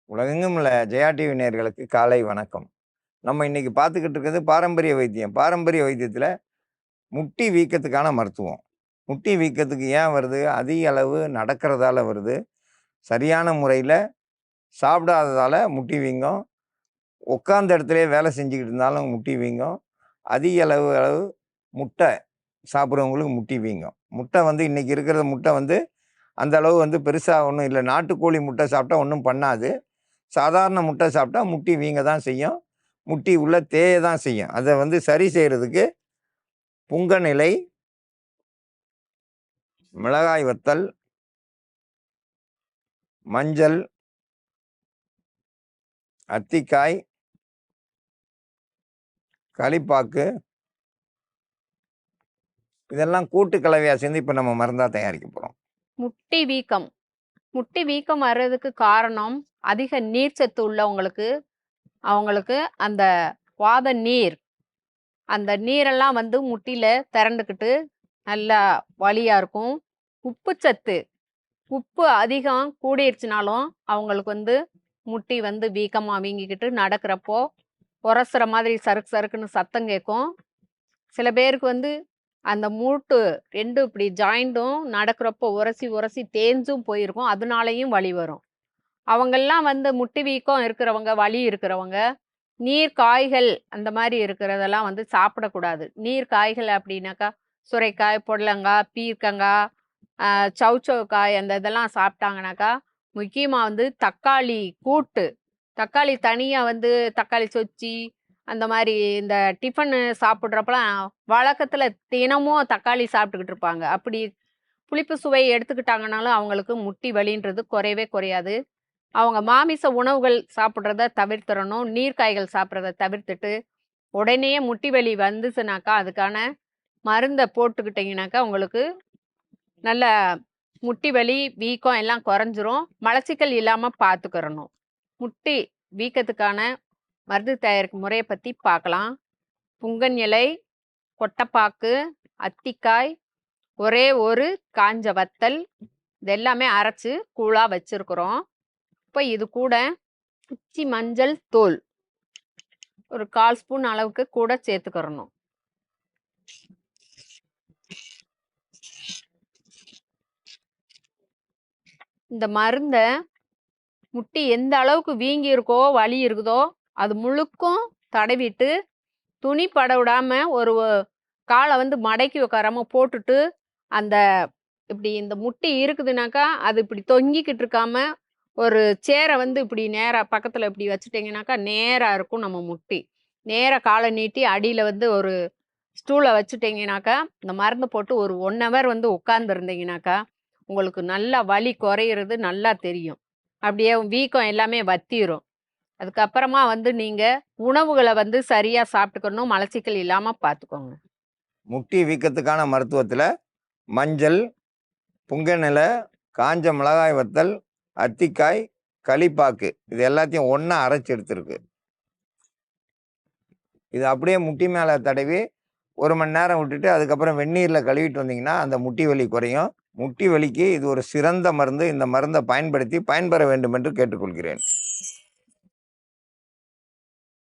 உலகெங்கும் உள்ள ஜெயா டிவி நேயர்களுக்கு காலை வணக்கம். நம்ம இன்னைக்கு பார்த்துக்கிட்டு இருக்கிறது பாரம்பரிய வைத்தியம். பாரம்பரிய வைத்தியத்தில் முட்டி வீக்கத்துக்கான மருத்துவம். முட்டி வீக்கத்துக்கு ஏன் வருது? அதிக அளவு நடக்கிறதால வருது. சரியான முறையில் சாப்பிடாததால முட்டி வீங்கும். உட்கார்ந்த இடத்துலையே வேலை செஞ்சுக்கிட்டு இருந்தாலும் முட்டி வீங்கும். அதிக அளவு முட்டை சாப்பிட்றவங்களுக்கு முட்டி வீங்கும். முட்டை இன்னைக்கு இருக்கிற முட்டை அந்த அளவு பெருசாக ஒன்றும் இல்லை. நாட்டுக்கோழி முட்டை சாப்பிட்டா ஒன்றும் பண்ணாது. சாதாரண முட்டை சாப்பிட்டா முட்டி வீங்க தான் செய்யும். முட்டி உள்ள தேய தான் செய்யும். அதை சரி செய்கிறதுக்கு புங்கன் இலை, மிளகாய் வத்தல், மஞ்சள், அத்திக்காய், களிப்பாக்கு இதெல்லாம் கூட்டு கலவையாக சேர்ந்து இப்போ நம்ம மருந்தாக தயாரிக்க போகிறோம். முட்டி வீக்கம் வர்றதுக்கு காரணம் அதிக நீர்ச்சத்து உள்ளவங்களுக்கு, அவங்களுக்கு அந்த வாத நீர், அந்த நீரெல்லாம் முட்டியில திரண்டுக்கிட்டு நல்லா வலியா இருக்கும். உப்பு அதிகம் கூடிருச்சுனாலும் அவங்களுக்கு முட்டி வீக்கமா வீங்கிக்கிட்டு நடக்கிறப்போ உரசுற மாதிரி சறுக்கு சறுக்குன்னு சத்தம் கேட்கும். சில பேருக்கு அந்த மூட்டு ரெண்டு இப்படி ஜாயிண்டும் நடக்கிறப்போ உரசி தேஞ்சும் போயிருக்கும். அதனாலையும் வலி வரும். அவங்கெல்லாம் முட்டி வீக்கம் இருக்கிறவங்க, வலி இருக்கிறவங்க, நீர் காய்கள் அந்த மாதிரி இருக்கிறதெல்லாம் சாப்பிடக்கூடாது. நீர் காய்கள் அப்படின்னாக்கா சுரைக்காய், புடலங்காய், பீர்க்கங்காய், சவுச்சவுக்காய் அந்த இதெல்லாம் சாப்பிட்டாங்கனாக்கா முக்கியமாக தக்காளி கூட்டு, தக்காளி தனியாக தக்காளி சொச்சி அந்த மாதிரி இந்த டிஃபனு சாப்பிட்றப்பலாம் வழக்கத்தில் தினமும் தக்காளி சாப்பிட்டுக்கிட்டு இருப்பாங்க. அப்படி புளிப்பு சுவை எடுத்துக்கிட்டாங்கனாலும் அவங்களுக்கு முட்டி வலின்றது குறையவே குறையாது. அவங்க மாமிச உணவுகள் சாப்பிட்றத தவிர்த்துறணும். நீர்க்காய்கள் சாப்பிட்றத தவிர்த்துட்டு உடனே முட்டி வலி வந்துச்சுனாக்கா அதுக்கான மருந்தை போட்டுக்கிட்டிங்கனாக்கா உங்களுக்கு நல்ல முட்டி வலி, வீக்கம் எல்லாம் குறைஞ்சிரும். மலச்சிக்கல் இல்லாமல் பார்த்துக்கிறணும். முட்டி வீக்கத்துக்கான மருந்து தயாரிக்கும் முறையை பற்றி பார்க்கலாம். புங்கன் இலை, கொட்டைப்பாக்கு, அத்திக்காய், ஒரே ஒரு காஞ்ச வத்தல், இது எல்லாமே அரைச்சி கூழாக வச்சுருக்குறோம். இப்போ இது கூட குச்சி மஞ்சள் தூள் ஒரு 1/4 ஸ்பூன் அளவுக்கு கூட சேர்த்துக்கிறணும். இந்த மருந்தை முட்டி எந்த அளவுக்கு வீங்கி இருக்கோ, வலி இருக்குதோ அது முழுக்கும் தடவிட்டு துணி பட விடாம ஒரு காலை மடக்கி உட்காராம போட்டுட்டு அந்த இப்படி இந்த முட்டி இருக்குதுனாக்கா அது இப்படி தொங்கிக்கிட்டு இருக்காம ஒரு சேரை இப்படி நேராக பக்கத்தில் இப்படி வச்சுட்டிங்கனாக்கா நேராக இருக்கும். நம்ம முட்டி நேராக காலை நீட்டி அடியில் ஒரு ஸ்டூலை வச்சுட்டிங்கனாக்கா இந்த மருந்து போட்டு ஒரு 1 ஹவர் உட்கார்ந்துருந்தீங்கனாக்கா உங்களுக்கு நல்லா வலி குறையிறது நல்லா தெரியும். அப்படியே வீக்கம் எல்லாமே வத்திரும். அதுக்கப்புறமா நீங்கள் உணவுகளை சரியாக சாப்பிட்டுக்கணும். மலச்சிக்கல் இல்லாமல் பார்த்துக்கோங்க. முட்டி வீக்கத்துக்கான மருத்துவத்தில் மஞ்சள், புங்கன் இலை, காஞ்ச மிளகாய் வத்தல், அத்திக்காய், களிப்பாக்கு இது எல்லாத்தையும் ஒன்றா அரைச்சி எடுத்துருக்கு. இது அப்படியே முட்டி மேலே தடவி 1 மணி நேரம் விட்டுட்டு அதுக்கப்புறம் வெந்நீரில் கழுவிட்டு வந்தீங்கன்னா அந்த முட்டி வலி குறையும். முட்டி வலிக்கு இது ஒரு சிறந்த மருந்து. இந்த மருந்தை பயன்படுத்தி பயன்பெற வேண்டும் என்று கேட்டுக்கொள்கிறேன்.